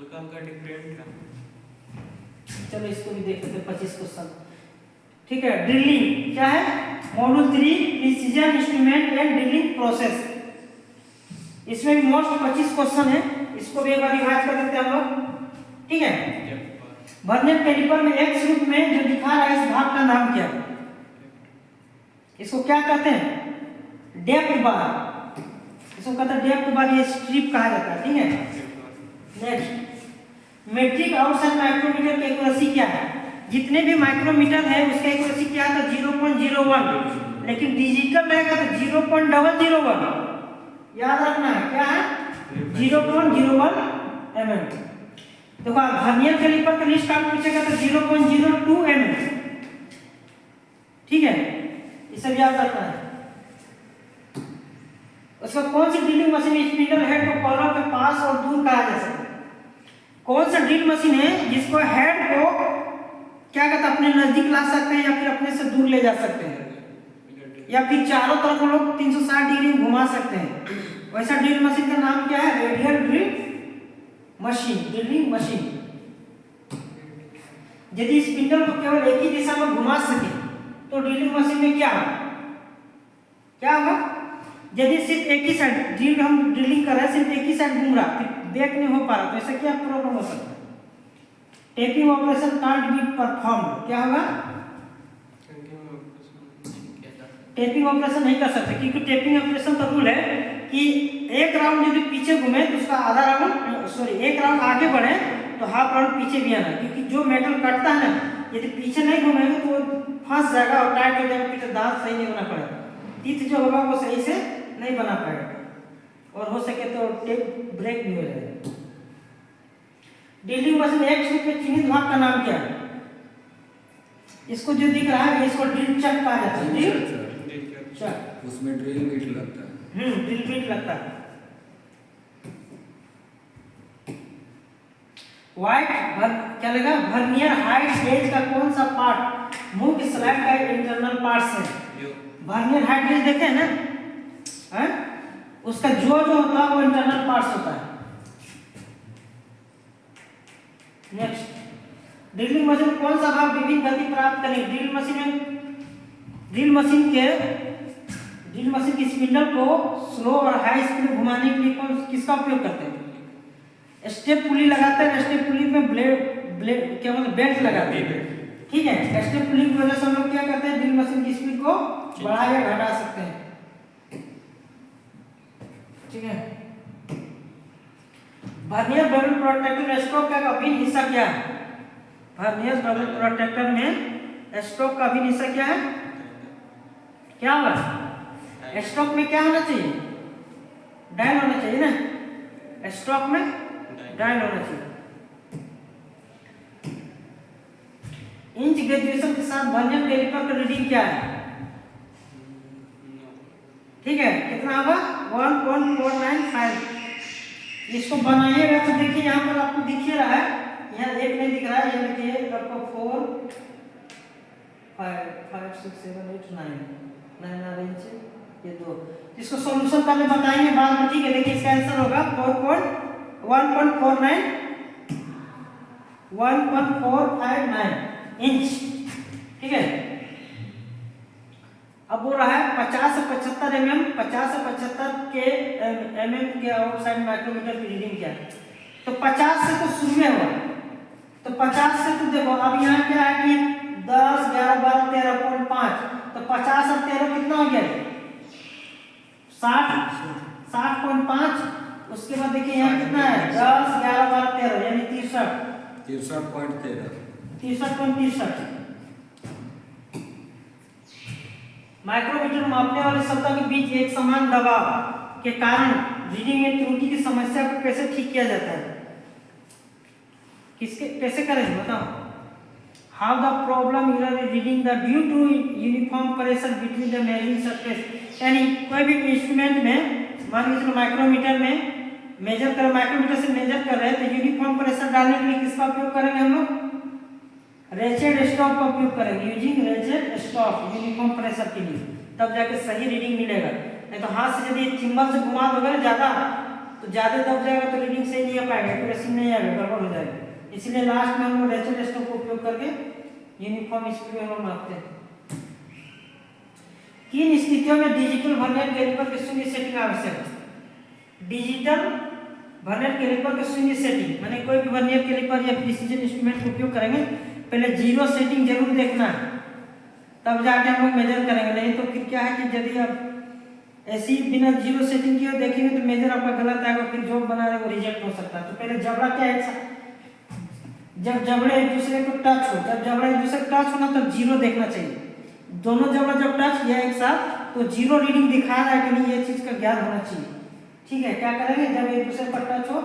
हल्का हल्का डिफरेंट है। चलो इसको भी देख लेते हैं 25 क्वेश्चन। ठीक है, ड्रिलिंग क्या है? Module 3 precision instrument and drilling process. इसमें भी मोस्ट 25 क्वेश्चन है, इसको भी एक बार रिवाइज कर देते हैं हम लोग। ठीक है, वर्नियर कैलिपर में एक्स रूप में जो दिखा रहा है इस भाग का नाम क्या है? इसको क्या कहते हैं? डेप्थ बार। इसको कहते हैं डेप्थ बार, ये स्ट्रिप कहा जाता है। ठीक है, नेक्स्ट मेट्रिक आउटसाइड माइक्रोमीटर की एक्यूरेसी क्या है? जितने भी माइक्रोमीटर है उसका एक्यूरेसी क्या है? तो 0.01, लेकिन डिजिटल रहेगा तो 0.001। याद रखना है क्या है? 0.01 mm। देखो वर्नियर कैलिपर का लिस्ट आउट पूछेगा तो 0.02 mm। ठीक है, ये सब याद रखना है। उसका कौन सी ड्रिलिंग मशीन स्पिंडल हेड को कॉलम के पास और दूर कहा जा सकता है? कौन सा ड्रिल मशीन है जिसको हेड को क्या कहते हैं, अपने नजदीक ला सकते हैं या फिर अपने से दूर ले जा सकते हैं, या फिर चारों तरफ लोग 360 डिग्री घुमा सकते हैं? वैसा ड्रिल मशीन का नाम क्या है? Radial drill machine, drilling machine. यदि स्पिंडल को केवल एक ही दिशा में घुमा सके तो ड्रिलिंग मशीन में क्या होगा? यदि सिर्फ एक ही साइड हम ड्रिलिंग कर रहे हैं, सिर्फ एक ही साइड घूम रहा, फिर बैक नहीं हो पा रहा, तो ऐसा क्या प्रॉब्लम हो सकता है? Tapping operation can't be perform. क्या होगा? टेपिंग ऑपरेशन नहीं कर सकते, क्योंकि टेपिंग ऑपरेशन का रूल है कि एक राउंड यदि पीछे घूमे तो उसका आधा राउंड एक राउंड आगे बढ़े तो हाफ राउंड पीछे भी आना, क्योंकि जो मेटल कटता है ना, यदि पीछे नहीं घूमेगा तो वो फंस जाएगा और टाइट हो जाएगा, पीछे दांत सही नहीं बना पड़ेगा, टीथ जो होगा वो सही से नहीं बना पाएगा, और हो सके तो टेप ब्रेक भी हो जाएगा। ड्रिलिंग मशीन एक्स रूप में चिन्हित भाग का नाम क्या है? इसको जो दिख रहा है इसको ड्रिल चक कहा जाता है। ड्रिल चक, उसमें ड्रिल बिट लगता है। ड्रिल बिट लगता है। व्हाइट क्या लगा? वर्नियर हाइट गेज का कौन सा पार्ट मुख्य स्लाइड का इंटरनल पार्ट है? वर्नियर हाइट गेज देखे हैं ना, है? उसका जो होता है वो इंटरनल पार्ट्स होता है। नेक्स्ट, ड्रिलिंग मशीन कौन सा भाग विभिन्न गति प्राप्त करें? ड्रिल मशीन की स्पिंडल को स्लो और हाई स्पीड में घुमाने के लिए किसका उपयोग करते हैं? स्टेप पुली लगाते हैं। स्टेप पुली में ब्लेड क्या मतलब बेल्ट लगाते हैं। ठीक है, स्टेप पुली की वजह से हम लोग क्या करते हैं? ड्रिल मशीन की स्पीड को बढ़ा या घटा सकते हैं। ठीक है, वर्नियर बेवल प्रोटेक्टर स्ट्रोक का अभिन्न हिस्सा क्या है? वर्नियर बेवल प्रोटेक्टर में स्ट्रोक का अभिन्न हिस्सा क्या है? क्या होगा? स्ट्रोक में क्या होना चाहिए? डायल होना चाहिए ना, स्ट्रोक में डायल होना चाहिए। इंच ग्रेजुएशन के साथ वर्नियर कैलिपर का रीडिंग क्या है? ठीक है, कितना होगा? 1.495। इसको बनाइएगा तो देखिए यहाँ पर आपको दिख ही रहा है, यहाँ एक नहीं दिख रहा है, ये देखिए आपको 4 5 5 6 7 8 9 इंच, ये 2। इसको सॉल्यूशन करने बताएंगे बाद में। ठीक है, देखिए इसका आंसर होगा 1.459 इंच। ठीक है, अब वो रहा है 50 से 75 mm। 50 से 75 के mm के आउटसाइड माइक्रोमीटर की रीडिंग क्या है? तो 50 से तो शुरू में हुआ, तो 50 से तो देखो अब यहाँ क्या है कि 10 11 12 13.5, तो 50 और 13 कितना हो गया? 60.5। उसके बाद देखिए यहाँ कितना है? 10 11 12 13 यानी 63.63। माइक्रोमीटर मापने वाले सतह के बीच एक समान दबाव के कारण रीडिंग में त्रुटि की समस्या को कैसे ठीक किया जाता है? कैसे करेंगे बताओ? How the problem error is reading the due to uniform pressure between the measuring surface. यानी कोई भी इंस्ट्रूमेंट में मान लीजिए माइक्रोमीटर में माइक्रोमीटर से मेजर कर रहे हैं तो यूनिफॉर्म प्रेशर डालने के लिए किसका उपयोग करेंगे हम लोग? रेचेड स्टॉक का उपयोग करेंगे। Using wretched stock uniform pressure के लिए, तब जाके सही रीडिंग मिलेगा। नहीं तो हाथ से यदि चिम्बल से घुमा दोगे ज़्यादा तो ज़्यादा दब जाएगा तो रीडिंग सही नहीं आ पाएगा, एक्यूरेसी नहीं आएगा, गड़बड़ हो जाएगा। इसलिए लास्ट में हम लोग रेचल स्टोव का उपयोग करके यूनिफॉर्म स्पीड में हम लोग मापते हैं। किन स्थितियों में डिजिटल वर्नियर कैलिपर की शून्य सेटिंग आवश्यक है? डिजिटल वर्नियर कैलिपर की शून्य सेटिंग माने कोई भी वर्नियर कैलिपर या प्रिसीजन इंस्ट्रूमेंट का उपयोग करेंगे, पहले जीरो सेटिंग जरूर देखना है, तब जाके हम लोग मेजर करेंगे। नहीं तो फिर क्या है कि यदि आप ऐसी बिना जीरो सेटिंग किए देखेंगे तो मेजर आपका गलत आएगा, फिर जो बना रहे वो रिजेक्ट हो सकता है। तो पहले जबड़ा क्या है, जब जबड़े एक दूसरे को टच हो, जब जबड़ा एक दूसरे को टच हो ना तब जीरो देखना चाहिए। दोनों जबड़ा जब टच किया एक साथ तो जीरो रीडिंग दिखा रहा है कि नहीं, ये चीज का ज्ञान होना चाहिए। ठीक है, क्या करेंगे, जब एक दूसरे पर टच हो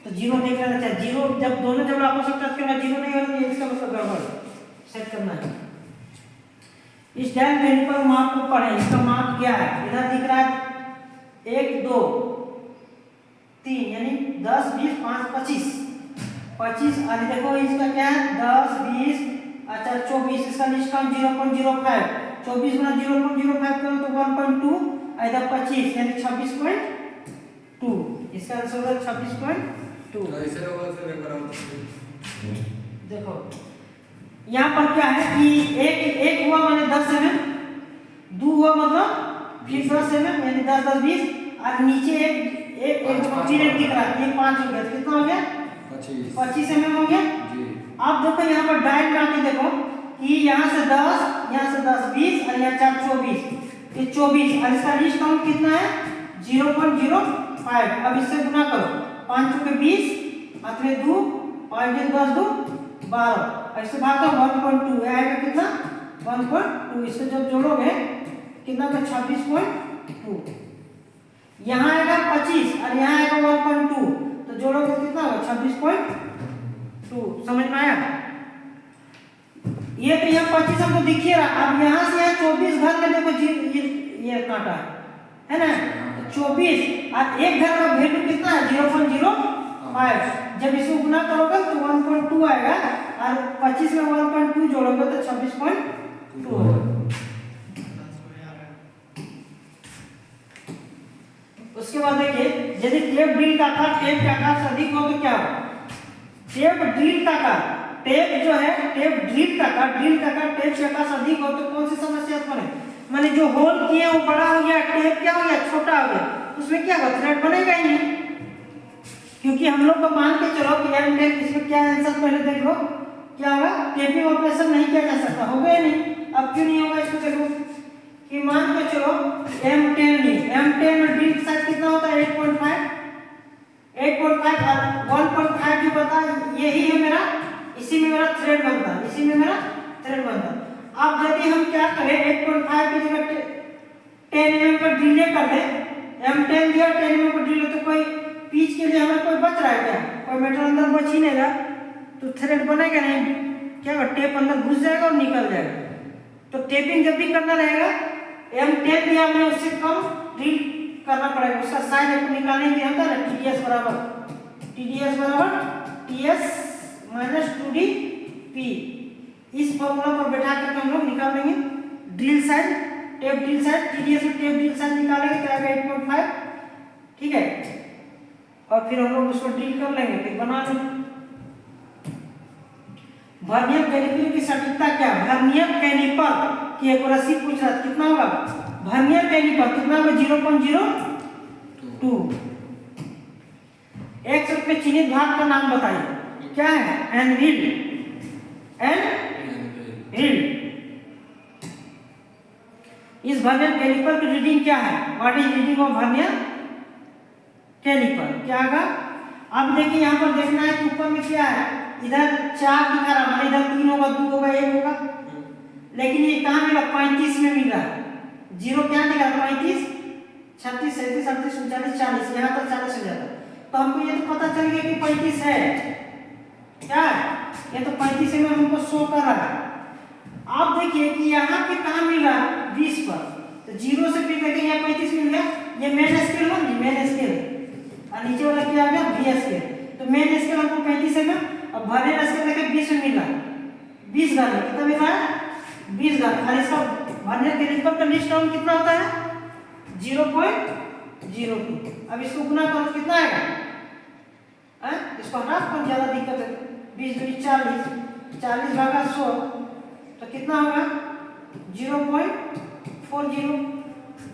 तो जीरो देख लेना चाहिए। जीरो जब दोनों जबड़ा आपस में टच करना, जीरो नहीं होना चाहिए, इसका मतलब गड़बड़ सेट करना है। इस डायल कैलिपर माप को पढ़ें, इसका माप क्या है, इधर दिख रहा है 1 2 3 यानी 10 20 5 25 25 और देखो इसका क्या है 10 20 अच्छा 24, इसका निष्काम 0.05 24 गुना 0.05 करो तो 1.2 इधर 25 यानी 26.2, इसका आंसर होगा 26.2। ऐसे होगा सर एक बार देखो यहाँ पर क्या है कि एक हुआ माने 10 mm, दो हुआ मतलब फिर 10 mm यानी 10 10 20 और नीचे एक पीरियड दिख रहा है, ये 5 हो गया, कितना हो गया 25 mm हो गया जी। आप देखो यहाँ पर डायल में आके देखो कि यहाँ से 10 20 और यहाँ 4 24, ये 24 और इसका लीस्ट काउंट कितना है 0.05। अब इससे गुना करो, 5 चौके 20 अथवा 2 5 10 2 12 ऐसे भाग का 1.2 आएगा कितना 1.2, इससे जब जोड़ोगे कितना का 26.2, यहाँ आएगा 25 और यहाँ आएगा 1.2 तो जोड़ोगे कितना होगा 26.2। समझ में आया? ये तो यहाँ 25 हमको दिख ही रहा। अब यहाँ से यहाँ 24 घर में देखो ये कांटा है ना, 24 और एक घर का वैल्यू कितना है 0.05, जब इसको गुना करोगे तो 1.2 आएगा और 25 में 1.2 जोड़ोगे तो 26.2 होगा। उसके बाद देखिए यदि टेप ड्रिल का आकार टेप के आकार से अधिक हो तो क्या होगा, टेप ड्रिल का आकार, टेप जो है टेप ड्रिल का आकार टेप के आकार से अधिक हो तो कौन सी समस्या उत्पन्न है, माने जो होल किए वो बड़ा हो गया, टेप क्या हो गया छोटा हो गया, उसमें क्या होगा थ्रेड बनेगा ही नहीं। क्योंकि हम लोग को मान के चलो कि M10 इसमें क्या आंसर पहले देख लो क्या होगा, टेपिंग ऑपरेशन नहीं किया जा सकता, होगा ही नहीं। अब क्यों नहीं होगा इसको देखो कि मान के चलो M10 में ड्रिल साइज कितना होता है 8.5 और 1.5 जो बता यही है मेरा, इसी में मेरा थ्रेड बनता है, इसी में मेरा थ्रेड बनता है। अब यदि हम क्या करें 8.5 की जगह 10 mm का ड्रिल कर ले, M10 दिया 10 mm का ड्रिल तो कोई पीच के लिए हमें कोई बच रहा है क्या, कोई मेटल अंदर बच ही नहीं रहा तो थ्रेड बनेगा नहीं, क्या होगा टेप अंदर घुस जाएगा और निकल जाएगा। तो टेपिंग जब भी करना रहेगा M10 दिया हमें उससे कम ड्रिल करना पड़ेगा, उसका साइज आपको निकालने के लिए होता है TDS बराबर TS माइनस 2DP। इस फॉर्मूला पर बैठा करके हम लोग निकाल लेंगे drill size, tape drill size, TDS में टेप ड्रिल साइज निकालेंगे तो आएगा 8.5, ठीक है, और फिर हम लोग उसको ड्रिल कर लेंगे, फिर बना लेंगे। वर्नियर कैलिपर की सटीकता क्या, वर्नियर कैलिपर की एक्यूरेसी पूछ रहा है कितना होगा, वर्नियर कैलिपर कितना होगा 0.02। एक रूप में चिन्हित भाग का नाम बताइए, क्या है एनविल, इस वर्नियर कैलिपर की रीडिंग क्या है, what is reading of vernier calliper, क्या होगा। अब देखिए यहाँ पर देखना है कि ऊपर में क्या है, इधर 4 दिखा रहा है, इधर 3 होगा 2 होगा 1 होगा, लेकिन ये कहाँ मिला 35 में मिल रहा है, जीरो क्या दिखा 35 36 37 38 39 40, यहाँ पर 40 हो जाता है। तो हमको ये तो पता चल गया कि 35 है, क्या ये तो 35 में हमको शो कर रहा है। आप देखिए कि यहाँ पे कहाँ मिल रहा है 20 पर, तो जीरो से फिर देखें यहाँ 35 मिल गया, ये मेन स्केल हो मेन स्केल और नीचे वाला क्या आ गया बी स्केल, तो मेन स्केल हमको 35 है ना, अब वर्नियर स्केल देखें 20 में मिल रहा है, 20 ग्राम कितना मिल रहा है 20 ग्राम, और इसका वर्नियर कैलिपर का लिस्ट काउंट कितना होता है 0.05 0.02। अब इसको गुना करो तो कितना आएगा? इसको हटा तो ज़्यादा दिक्कत है। 20 दूनी 40, 40 भागा 100 तो कितना होगा? 0.40।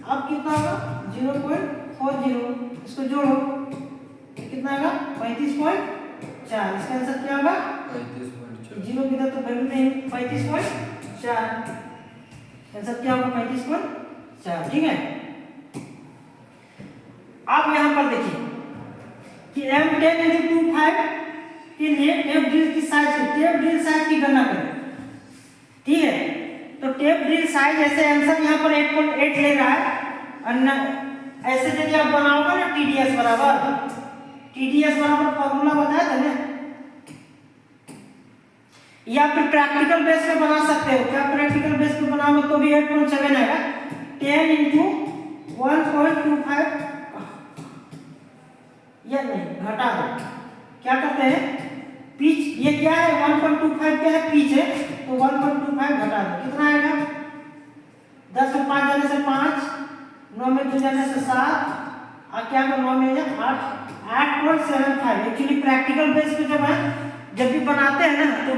अब कितना होगा? 0.40। इसको जोड़ो तो कितना आएगा? 35.4। इसका आंसर क्या होगा? 35.4। 0 की तो वैल्यू नहीं, 35.4। आंसर क्या होगा? 35.4। ठीक है। अब यहाँ पर देखिए कि M10 × 25 के लिए टेप ड्रिल की साइज की गणना करें। ठीक है, तो टेप ड्रिल साइज ऐसे आंसर यहाँ पर 8.8 ले रहा है। ऐसे यदि आप बनाओगे ना TDS बराबर फॉर्मूला बताया था ना, या फिर प्रैक्टिकल बेस पे बना सकते हो। क्या प्रैक्टिकल बेस पे बनाओगे तो भी 8.7 आएगा। 10 × 1.25 या नहीं, घटा दो। क्या करते हैं? पिच, ये क्या है? 1.25 क्या है? पिच है, तो 1.25 घटा दो। कितना आएगा? 10 में 5 जाने से 5, 9 में 2 जाने से 7, और क्या होगा? 9 में 8.75। एक्चुअली प्रैक्टिकल बेस पे जब भी बनाते हैं ना तो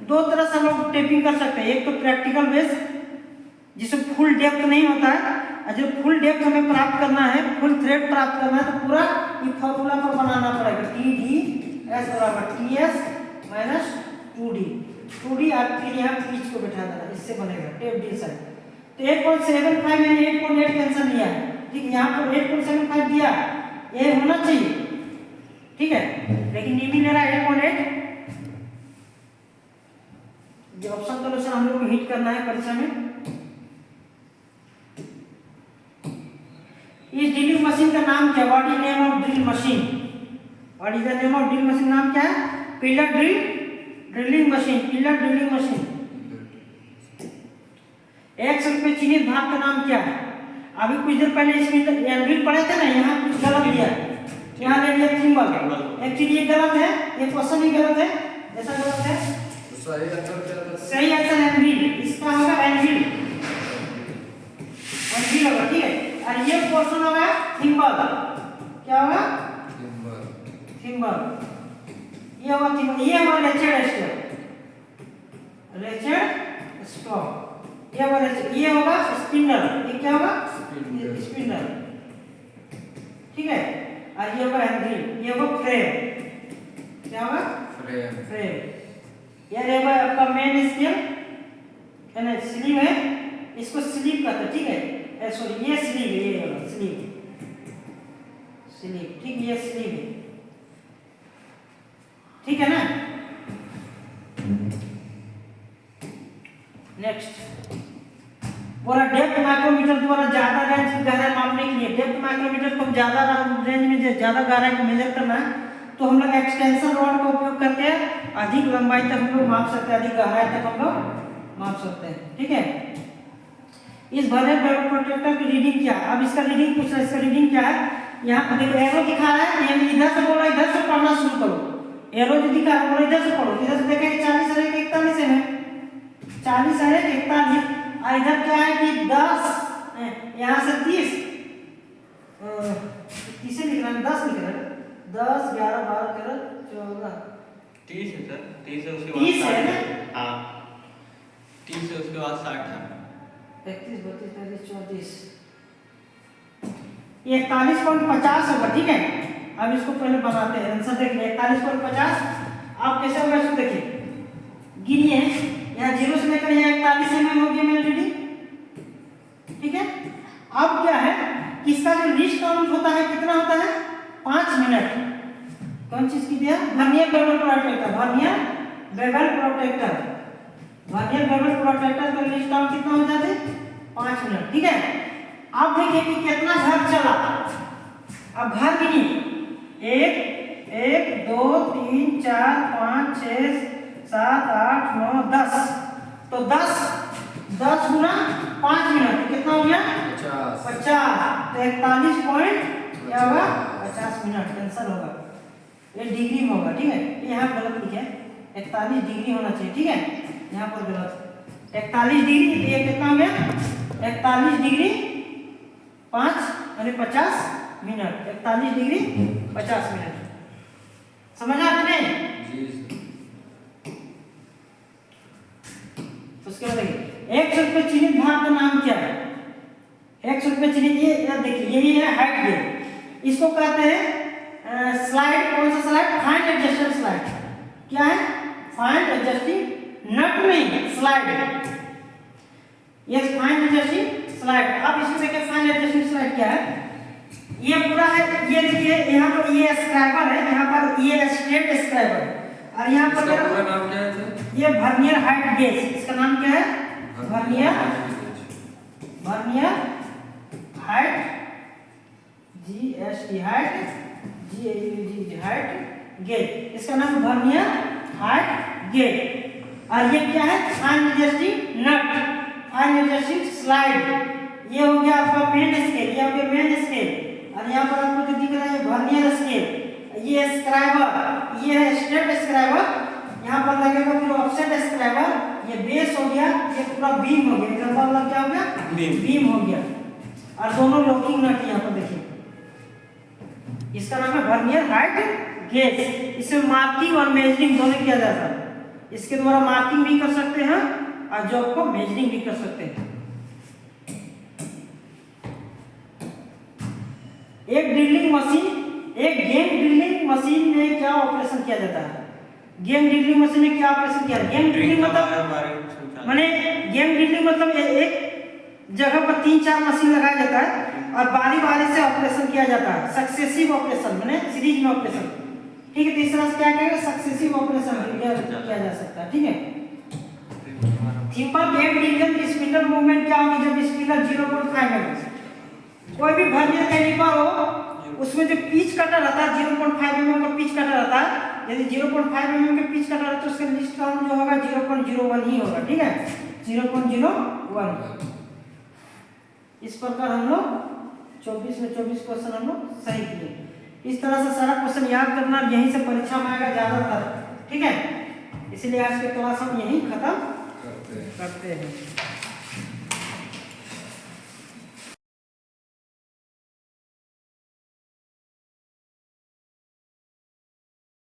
दो तरह से हम लोग टेपिंग कर सकते हैं। एक तो प्रैक्टिकल बेस जिसमें फुल डेप्थ नहीं होता है, और जब फुल डेप्थ हमें प्राप्त करना है, फुल थ्रेड प्राप्त करना है, तो पूरा ये फॉर्मूला पर बनाना पड़ेगा। TDS बराबर TS माइनस 2D आप फिर यहाँ पिच को बैठा देना, इससे बनेगा टेप ड्रिल साइज। तो 8.75 मैंने 8.8 कैंसिल लिया है। ठीक है, यहाँ पर 8.75 दिया, ये होना चाहिए। ठीक है, लेकिन नहीं मिल रहा है 8.8। जो ऑप्शन सोल्यूशन हम लोग को हिट करना है परीक्षा में। इस ड्रिलिंग मशीन का नाम क्या? What is name of drill machine? What is the name of drill machine? नाम क्या है? Pillar drilling machine. Pillar drilling machine. X में चिन्हित भाग का नाम क्या है? अभी कुछ देर पहले इसमें एंविल पढ़े थे ना, यहाँ कुछ गलत लिया, यहाँ ले लिया थिम्बल। एक्चुअली ये गलत है, ये क्वेश्चन ही गलत है। ऐसा गलत है, सही आंसर क्या था? सही आंसर एंविल। इसका होगा एंविल होगा। ठीक है, और ये पोर्शन होगा थिम्बल। क्या होगा? थिम्बल। ये होगा थिम्बल। ये होगा लेचेड स्टॉक। ये होगा स्पिंडल। ये क्या होगा? स्पिंडल। ठीक है, और ये होगा हैंडल। ये होगा फ्रेम। क्या होगा? फ्रेम। ये रहेगा आपका मेन स्केल, है ना, स्लीव है, इसको स्लीव कहते हैं। ठीक है, सॉरी ये स्लीव है, ये वाला स्लीव। ठीक, ये स्लीव है। ठीक है ना। नेक्स्ट बोला डेप्थ माइक्रोमीटर द्वारा ज्यादा रेंज की गहराई मापने के लिए। डेप्थ माइक्रोमीटर को ज्यादा रेंज में ज्यादा गहराई को मेजर करना है तो हम लोग एक्सटेंशन रॉड का उपयोग करके अधिक लंबाई तक हम लोग माप सकते हैं, अधिक गहराई तक हम लोग माप सकते हैं। ठीक है, इस भरे प्रोटेक्टर की रीडिंग क्या है? अब इसका रीडिंग पूछ रहा है। इसका रीडिंग क्या है? यहाँ पर देखो एरो दिखा रहा है, ये इधर से बोला, इधर से पढ़ना शुरू करो। एरो जो दिखा रहा है बोला इधर से पढ़ो। इधर से देखेंगे 40 है 41 है, 40 है 41, और इधर क्या है कि 10, यहाँ से 30, 30 लिख रहा है, 10 लिख रहा है, 10 11 12 13 14 30 है सर, 30 है उसके 30 बाद है 60 ना? है। हाँ 30 है उसके बाद 60 है। 31 32 33 34 ये 41.50 होगा। ठीक है, अब इसको पहले बनाते हैं। आंसर देखिए 41.50। आप कैसे होगा इसको देखिए, गिनिए, यहाँ 0 से लेकर यहाँ 41 mm होगी मेरी रीडिंग। ठीक है, अब क्या है कि इसका जो लीस्ट काउंट होता है कितना होता है? 5 मिनट। कौन चीज की दिया? Vernier bevel protector. Vernier bevel protector का लीस्ट काउंट कितना हो जाता है? 5 मिनट। ठीक है, अब देखिए कि कितना घर चला। अब घर गिनिए, 1 2 3 4 5 6 7 8 9 10। तो 10 गुना 5 मिनट कितना हो गया? 50। तो 41 पॉइंट क्या होगा? 50 मिनट। आंसर होगा ये डिग्री में होगा। ठीक है, ये यहाँ गलत लिखे, 41 डिग्री होना चाहिए। ठीक है, यहाँ पर गलत 41 डिग्री। तो ये कितना हो गया? 41 डिग्री 5 यानी 50 मिनट, 41 डिग्री 50 मिनट। समझा आपने? जी सर। उसके बाद देखिए एक सूत्र पे चिन्हित भाग का नाम क्या है? एक सूत्र पे चिन्हित ये देखिए यही है हाइट गेज। इसको कहते हैं स्लाइड। कौन सा स्लाइड? Fine adjusted slide. क्या है? फाइन एडजस्टिंग नट नहीं स्लाइड। ये फाइन एडजस्टिंग स्लाइड। अब इसमें देखिए फाइन एडजस्टिंग स्लाइड क्या है? ये पूरा है, ये देखिए यहाँ पर ये स्क्राइबर है, यहाँ पर ये स्ट्रेट स्क्राइबर और यहाँ पर इसका पूरा नाम क्या है सर? ये वर्नियर हाइट गेज। इसका नाम क्या है? Vernier height GST height GAUG height gauge. इसका नाम वर्नियर हाइट गेज। और ये क्या है? फाइन एडजस्टिंग नट, फाइन एडजस्टिंग स्लाइड। ये हो गया आपका मेन स्केल, ये हो गया मेन स्केल। और यहाँ पर आपको जो दिख रहा है वर्नियर स्केल, ये स्क्राइबर, ये है स्ट्रेट स्क्राइबर, यहाँ पर लगेगा फिर ऑफसेट स्क्राइबर, ये बेस हो गया, ये पूरा बीम हो गया। इसका मतलब क्या हो गया? बीम हो गया। और दोनों लॉकिंग नट यहाँ पर देखिए, इसका नाम है वर्नियर हाइट गेज। इसमें मार्किंग और मेजरिंग दोनों किया जाता है। इसके द्वारा मार्किंग भी कर सकते हैं और जॉब को मेजरिंग भी कर सकते हैं। एक ड्रिलिंग मशीन, एक गेम ड्रिलिंग मशीन में क्या ऑपरेशन किया जाता है? गेम ड्रिलिंग मशीन में क्या ऑपरेशन किया? गेम ड्रिलिंग मतलब माने गेम ड्रिलिंग मतलब एक जगह पर 3-4 मशीन लगाया जाता है और बारी-बारी से ऑपरेशन किया जाता है। सक्सेसिव ऑपरेशन माने सीरीज में ऑपरेशन। ठीक है, तीसरा से क्या कहेंगे? सक्सेसिव ऑपरेशन किया जा सकता है। ठीक है, simple game drilling spindle movement क्या होगी जब स्पिंडल 0.5 mm कोई भी वर्नियर कैलिपर हो उसमें जो पिच कटर रहता है 0.5 mm का पिच कटर रहता है। यदि 0.5 mm का पिच कटर है तो उसका लिस्ट काउंट जो होगा 0.01 ही होगा। ठीक है, 0.01। इस प्रकार हम लोग 24 में 24 क्वेश्चन हम लोग सही किए। इस तरह से सारा क्वेश्चन याद करना, यहीं से परीक्षा में आएगा ज्यादातर। ठीक है, इसलिए आज के क्लास हम यहीं खत्म करते हैं।